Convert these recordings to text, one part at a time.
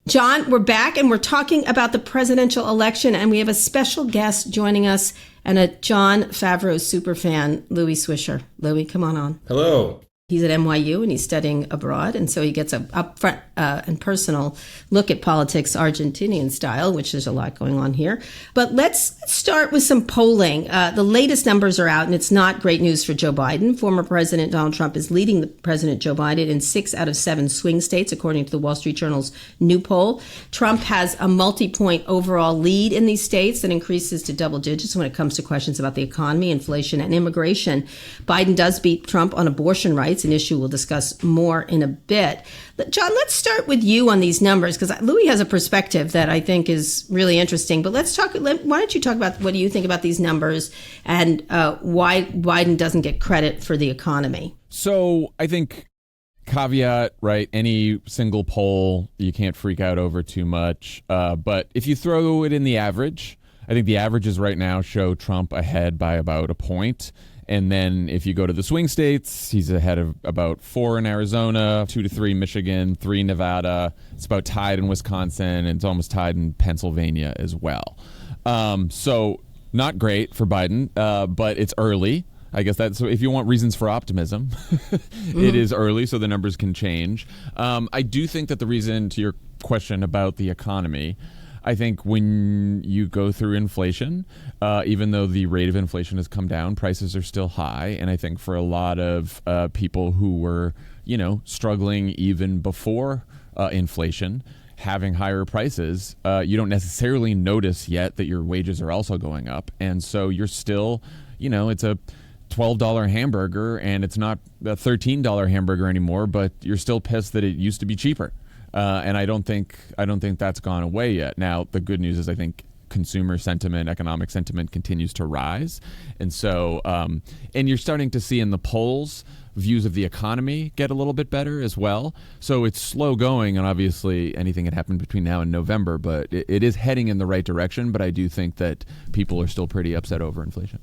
John, we're back and we're talking about the presidential election, and we have a special guest joining us and a John Favreau superfan, Louie Swisher. Louie, come on. Hello. He's at NYU and he's studying abroad, and so he gets a upfront and personal look at politics Argentinian style, which there's a lot going on here. But let's start with some polling. The latest numbers are out, and it's not great news for Joe Biden. Former President Donald Trump is leading the President Joe Biden in 6 out of 7 swing states, according to the Wall Street Journal's new poll. Trump has a multi-point overall lead in these states that increases to double digits when it comes to questions about the economy, inflation, and immigration. Biden does beat Trump on abortion rights, an issue we'll discuss more in a bit. John, let's start with you on these numbers, because Louie has a perspective that I think is really interesting. But why don't you talk about what do you think about these numbers and why Biden doesn't get credit for the economy? So I think caveat, right? Any single poll, you can't freak out over too much. But if you throw it in the average, I think the averages right now show Trump ahead by about a point. And then if you go to the swing states, he's ahead of about 4 in Arizona, 2 to 3 Michigan, 3 Nevada. It's about tied in Wisconsin, and it's almost tied in Pennsylvania as well. So not great for Biden, but it's early. I guess that's, so if you want reasons for optimism, it is early, so the numbers can change. I do think that the reason to your question about the economy, I think when you go through inflation, even though the rate of inflation has come down, prices are still high. And I think for a lot of people who were, struggling even before inflation, having higher prices, you don't necessarily notice yet that your wages are also going up. And so you're still, it's a $12 hamburger and it's not a $13 hamburger anymore, but you're still pissed that it used to be cheaper. And I don't think that's gone away yet. Now, the good news is I think consumer sentiment, economic sentiment continues to rise. And so, and you're starting to see in the polls, views of the economy get a little bit better as well. So it's slow going, and obviously anything can happen between now and November, but it is heading in the right direction. But I do think that people are still pretty upset over inflation.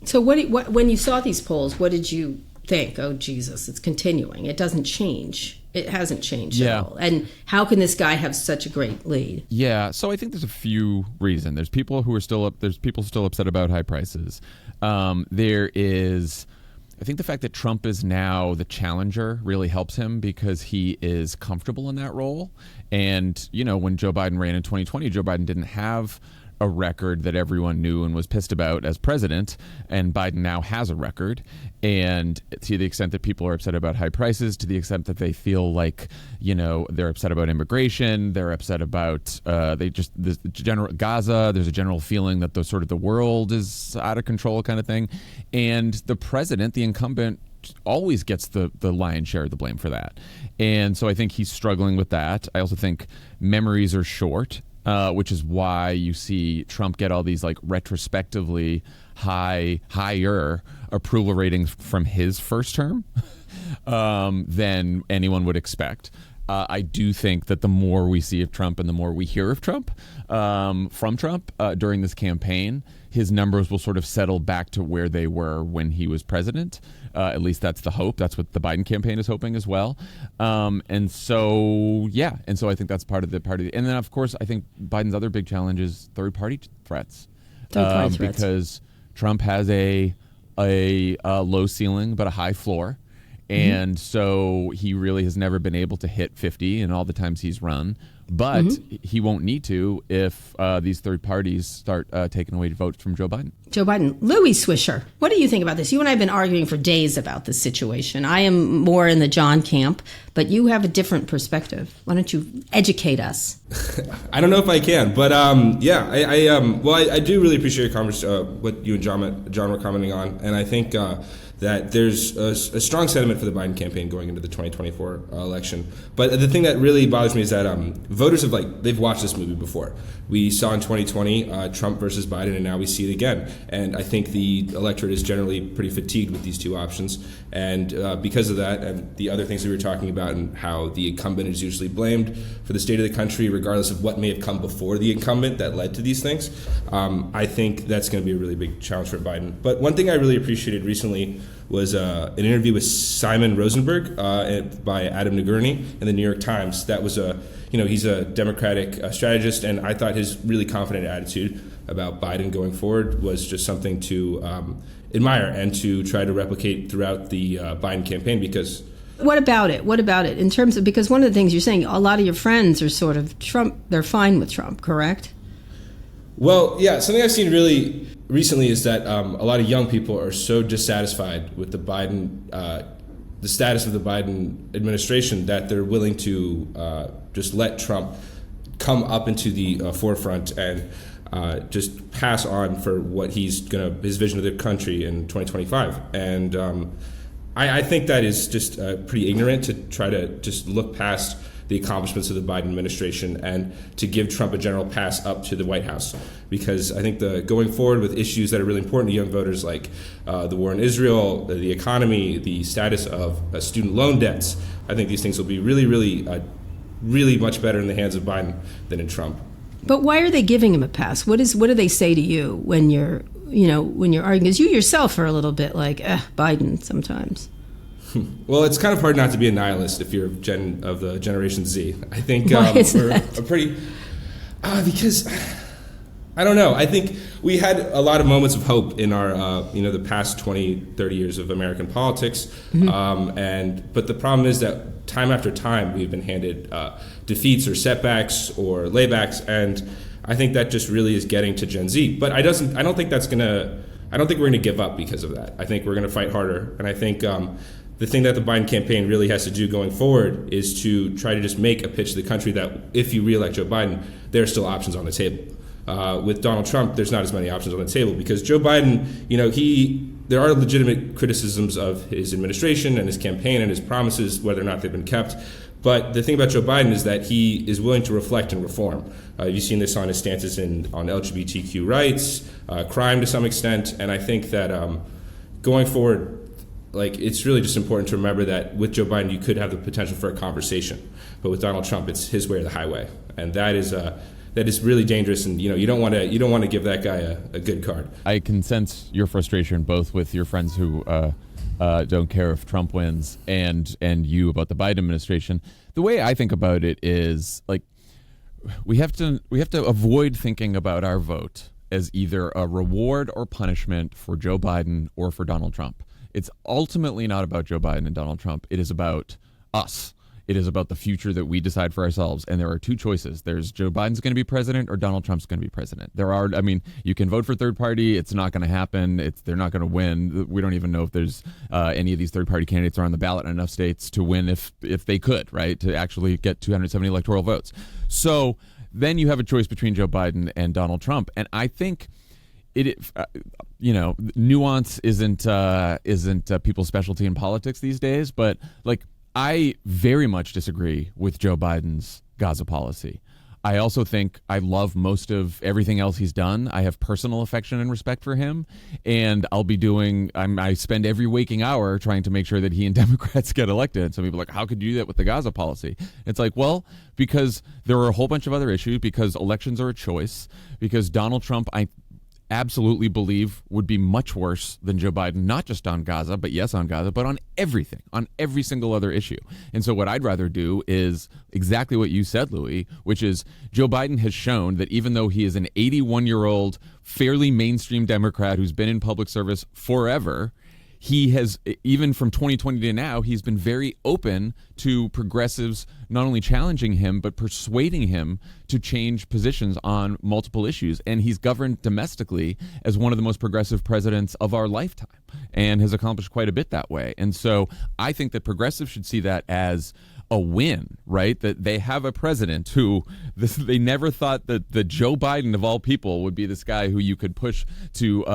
So when you saw these polls, what did you think? Oh, Jesus, it's continuing. It doesn't change. It hasn't changed at all. And how can this guy have such a great lead? Yeah, so I think there's a few reasons. There's people who are still upset about high prices. There is, I think the fact that Trump is now the challenger really helps him because he is comfortable in that role. And, when Joe Biden ran in 2020, Joe Biden didn't have a record that everyone knew and was pissed about as president, and Biden now has a record. And to the extent that people are upset about high prices, to the extent that they feel like, they're upset about immigration, they're upset about the general Gaza, there's a general feeling that the world is out of control kind of thing. And the president, the incumbent, always gets the lion's share of the blame for that. And so I think he's struggling with that. I also think memories are short. Which is why you see Trump get all these retrospectively higher approval ratings from his first term than anyone would expect. I do think that the more we see of Trump and the more we hear of Trump from Trump during this campaign, his numbers will sort of settle back to where they were when he was president. At least that's the hope. That's what the Biden campaign is hoping as well. And so I think that's part of the. And then, of course, I think Biden's other big challenge is third-party threats. Because Trump has a low ceiling but a high floor. And so he really has never been able to hit 50 in all the times he's run. But he won't need to if these third parties start taking away votes from Joe Biden. Louie Swisher, what do you think about this? You and I have been arguing for days about this situation. I am more in the John camp, but you have a different perspective. Why don't you educate us? I don't know if I can, but I do really appreciate what you and John were commenting on, and I think that there's a strong sentiment for the Biden campaign going into the 2024 election. But the thing that really bothers me is that voters they've watched this movie before. We saw in 2020 Trump versus Biden, and now we see it again. And I think the electorate is generally pretty fatigued with these two options. And because of that, and the other things that we were talking about, and how the incumbent is usually blamed for the state of the country, regardless of what may have come before the incumbent that led to these things, I think that's going to be a really big challenge for Biden. But one thing I really appreciated recently was an interview with Simon Rosenberg by Adam Nagurney in the New York Times. That was he's a Democratic strategist, and I thought his really confident attitude about Biden going forward was just something to admire and to try to replicate throughout the Biden campaign. Because what about it? In terms of, because one of the things you're saying, a lot of your friends are sort of Trump, they're fine with Trump, correct? Well, yeah, something I've seen really recently is that a lot of young people are so dissatisfied with the status of the Biden administration that they're willing to just let Trump come up into the forefront and just pass on for what his vision of the country in 2025. And I think that is just pretty ignorant to try to just look past the accomplishments of the Biden administration and to give Trump a general pass up to the White House. Because I think going forward with issues that are really important to young voters, like the war in Israel, the economy, the status of student loan debts, I think these things will be really, really, really much better in the hands of Biden than in Trump. But why are they giving him a pass? What do they say to you when you're arguing? Because you yourself are a little bit like, Biden sometimes. Well, it's kind of hard not to be a nihilist if you're of the Generation Z. I think Why is we're that? a pretty... because, I don't know. I think we had a lot of moments of hope in our, the past 20, 30 years of American politics. Mm-hmm. But the problem is that time after time, we've been handed defeats or setbacks or laybacks, and I think that just really is getting to Gen Z. But I don't think we're going to give up because of that. I think we're going to fight harder, and I think the thing that the Biden campaign really has to do going forward is to try to just make a pitch to the country that if you reelect Joe Biden, there are still options on the table. With Donald Trump, there's not as many options on the table because Joe Biden, there are legitimate criticisms of his administration and his campaign and his promises, whether or not they've been kept. But the thing about Joe Biden is that he is willing to reflect and reform. You've seen this on his stances on LGBTQ rights, crime to some extent, and I think that going forward, it's really just important to remember that with Joe Biden, you could have the potential for a conversation, but with Donald Trump, it's his way or the highway, and that is really dangerous. And you don't want to give that guy a good card. I can sense your frustration both with your friends who don't care if Trump wins, and you about the Biden administration. The way I think about it is we have to avoid thinking about our vote as either a reward or punishment for Joe Biden or for Donald Trump. It's ultimately not about Joe Biden and Donald Trump. It is about us. It is about the future that we decide for ourselves. And there are two choices. There's Joe Biden's going to be president or Donald Trump's going to be president. You can vote for third party. It's not going to happen. They're not going to win. We don't even know if there's any of these third party candidates are on the ballot in enough states to win if they could, right, to actually get 270 electoral votes. So then you have a choice between Joe Biden and Donald Trump. And I think nuance isn't people's specialty in politics these days, but I very much disagree with Joe Biden's Gaza policy. I also think I love most of everything else he's done. I have personal affection and respect for him, and I spend every waking hour trying to make sure that he and Democrats get elected. Some people are like, how could you do that with the Gaza policy? It's because there are a whole bunch of other issues, because elections are a choice, because Donald Trump, I absolutely believe would be much worse than Joe Biden, not just on Gaza, but yes, on Gaza, but on everything, on every single other issue. And so what I'd rather do is exactly what you said, Louie, which is Joe Biden has shown that even though he is an 81-year-old, fairly mainstream Democrat who's been in public service forever, he has, even from 2020 to now, he's been very open to progressives not only challenging him, but persuading him to change positions on multiple issues. And he's governed domestically as one of the most progressive presidents of our lifetime and has accomplished quite a bit that way. And so I think that progressives should see that as a win, right? That they have a president who they never thought that the Joe Biden of all people would be this guy who you could push to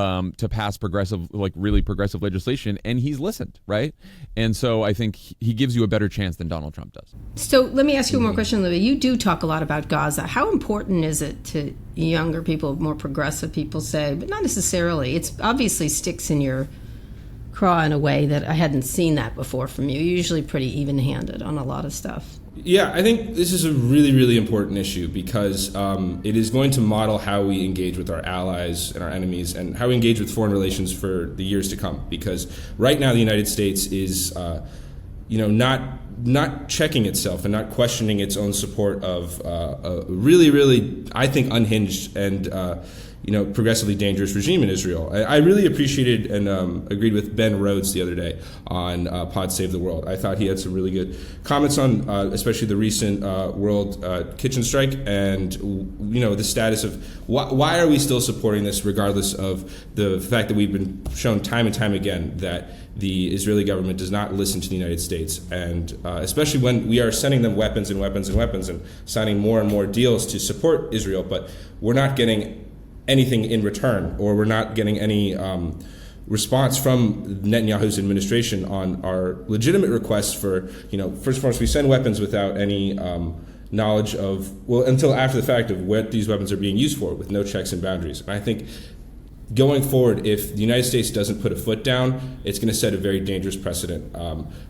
pass progressive, really progressive legislation, and he's listened, right? And so I think he gives you a better chance than Donald Trump does. So let me ask you one more question, Louie. You do talk a lot about Gaza. How important is it to younger people, more progressive people say, but not necessarily? It's obviously sticks in your craw in a way that I hadn't seen that before from you. You're usually pretty even-handed on a lot of stuff. Yeah, I think this is a really, really important issue because it is going to model how we engage with our allies and our enemies and how we engage with foreign relations for the years to come. Because right now the United States is, not checking itself and not questioning its own support of a really, really, I think, unhinged and progressively dangerous regime in Israel. I really appreciated and agreed with Ben Rhodes the other day on Pod Save the World. I thought he had some really good comments on especially the recent world kitchen strike and the status of why are we still supporting this regardless of the fact that we've been shown time and time again that the Israeli government does not listen to the United States, and especially when we are sending them weapons and weapons and weapons and signing more and more deals to support Israel, but we're not getting anything in return, or we're not getting any response from Netanyahu's administration on our legitimate requests for, first and foremost, we send weapons without any knowledge of, until after the fact of what these weapons are being used for, with no checks and boundaries. And I think going forward, if the United States doesn't put a foot down, it's going to set a very dangerous precedent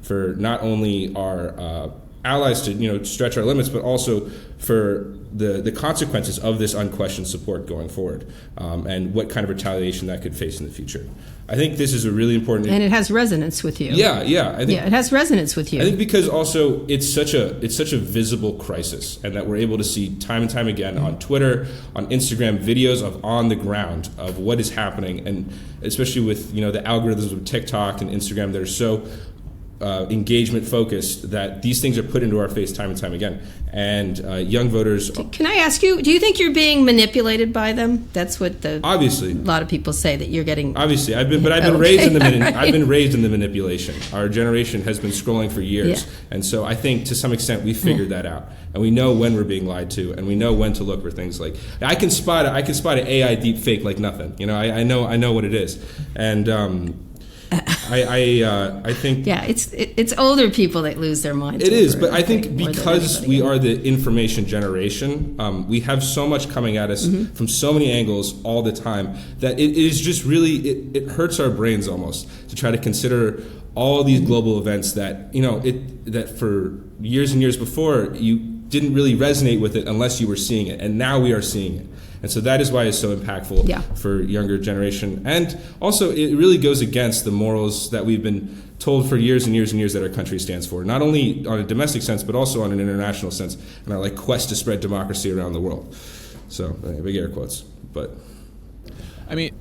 for not only our allies to stretch our limits, but also for the consequences of this unquestioned support going forward, and what kind of retaliation that could face in the future. I think this is a really important. And it has resonance with you. Yeah. I think, it has resonance with you. I think because also it's such a visible crisis, and that we're able to see time and time again on Twitter, on Instagram, videos of on the ground of what is happening, and especially with the algorithms of TikTok and Instagram that are so engagement focused that these things are put into our face time and time again, and young voters. Can I ask you? Do you think you're being manipulated by them? That's what obviously a lot of people say, that you're getting. Obviously, I've been raised in the I've been raised in the manipulation. Our generation has been scrolling for years, and so I think to some extent we figured that out, and we know when we're being lied to, and we know when to look for things like I can spot an AI deep fake like nothing. I know what it is, and. I think it's older people that lose their minds. It is, but I think because we are the information generation, we have so much coming at us from so many angles all the time that it is just really it hurts our brains almost to try to consider all these global events that that for years and years before you didn't really resonate with it unless you were seeing it, and now we are seeing it. And so that is why it's so impactful for younger generation. And also it really goes against the morals that we've been told for years and years and years that our country stands for, not only on a domestic sense, but also on an international sense, and our quest to spread democracy around the world. So big air quotes, but. I mean,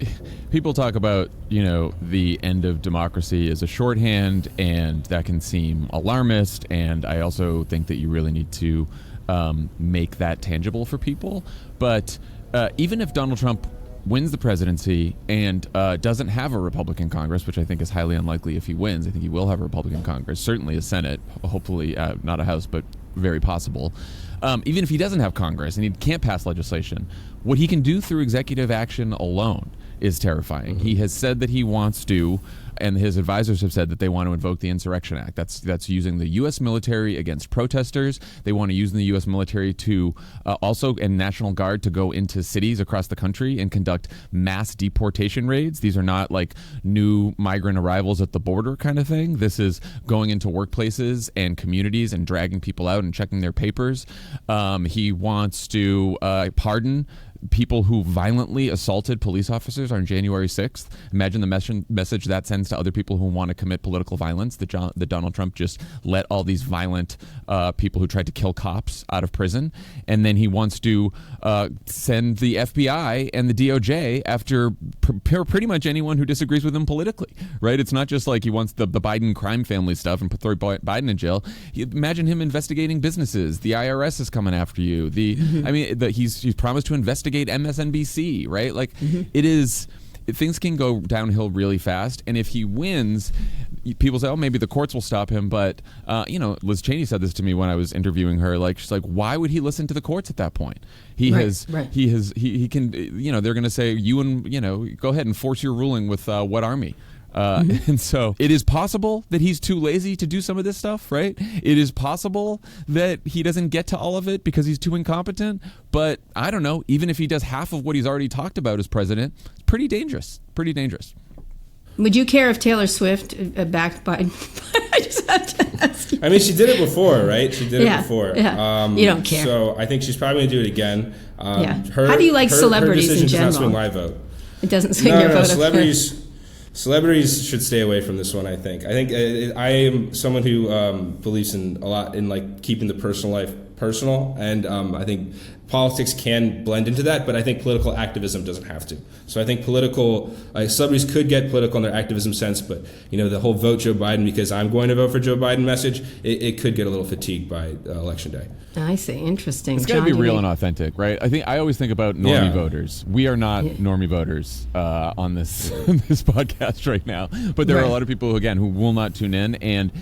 people talk about, the end of democracy as a shorthand, and that can seem alarmist. And I also think that you really need to make that tangible for people. But even if Donald Trump wins the presidency and doesn't have a Republican Congress, which I think is highly unlikely if he wins, I think he will have a Republican Congress, certainly a Senate, hopefully not a House, but very possible. Even if he doesn't have Congress and he can't pass legislation, what he can do through executive action alone is terrifying. He has said that he wants to, and his advisors have said that they want to invoke the Insurrection Act. That's using the U.S. military against protesters. They want to use the U.S. military to and National Guard to go into cities across the country and conduct mass deportation raids. These are not like new migrant arrivals at the border kind of thing. This is going into workplaces and communities and dragging people out and checking their papers. He wants to pardon people who violently assaulted police officers on January 6th. Imagine the message that sends to other people who want to commit political violence, that Donald Trump just let all these violent people who tried to kill cops out of prison. And then he wants to send the FBI and the DOJ after pretty much anyone who disagrees with him politically, right? It's not just like he wants the Biden crime family stuff and throw Biden in jail. Imagine him investigating businesses. The IRS is coming after you. He's promised to investigate MSNBC, right? It is, things can go downhill really fast. And if he wins, people say, oh, maybe the courts will stop him. But, Liz Cheney said this to me when I was interviewing her. She's like, why would he listen to the courts at that point? He can, they're going to say, go ahead and force your ruling with what army? And so it is possible that he's too lazy to do some of this stuff, right? It is possible that he doesn't get to all of it because he's too incompetent. But I don't know, even if he does half of what he's already talked about as president, it's pretty dangerous. Would you care if Taylor Swift backed Biden? I just have to ask you. I mean, she did it before, right? She did it before. Yeah. You don't care. So I think she's probably going to do it again. How do you like celebrities her decision in general? does not swing my vote. It doesn't swing your vote. Celebrities should stay away from this one. I think I am someone who believes in a lot in like keeping the personal life personal, and I think politics can blend into that, but I think political activism doesn't have to. So I think celebrities could get political in their activism sense, but the whole vote Joe Biden because I'm going to vote for Joe Biden message, it could get a little fatigued by election day. I see. Interesting. It's got to be real and authentic, right? I always think about normie voters. We are not normie voters on this this podcast right now, but there are a lot of people who will not tune in, and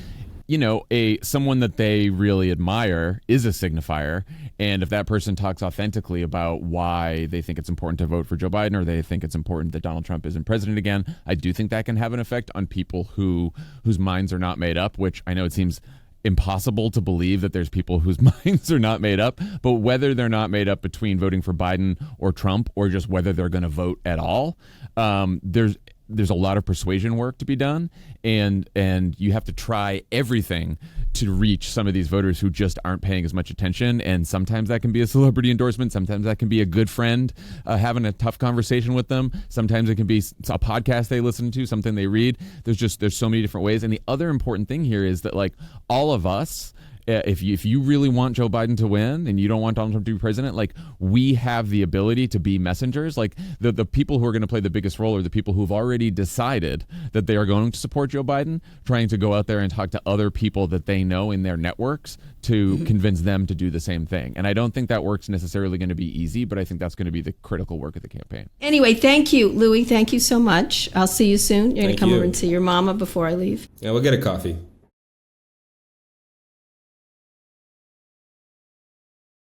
someone that they really admire is a signifier. And if that person talks authentically about why they think it's important to vote for Joe Biden, or they think it's important that Donald Trump isn't president again, I do think that can have an effect on people whose minds are not made up, which I know it seems impossible to believe that there's people whose minds are not made up, but whether they're not made up between voting for Biden or Trump, or just whether they're going to vote at all, there's a lot of persuasion work to be done, and you have to try everything to reach some of these voters who just aren't paying as much attention. And sometimes that can be a celebrity endorsement. Sometimes that can be a good friend having a tough conversation with them. Sometimes it can be a podcast they listen to, something they read. There's so many different ways. And the other important thing here is that like all of us, if you really want Joe Biden to win and you don't want Donald Trump to be president, like we have the ability to be messengers. Like the people who are going to play the biggest role are the people who've already decided that they are going to support Joe Biden, trying to go out there and talk to other people that they know in their networks to convince them to do the same thing. And I don't think that work's necessarily going to be easy, but I think that's going to be the critical work of the campaign. Anyway, thank you, Louie. Thank you so much. I'll see you soon. You're going to come over and see your mama before I leave? Yeah, we'll get a coffee.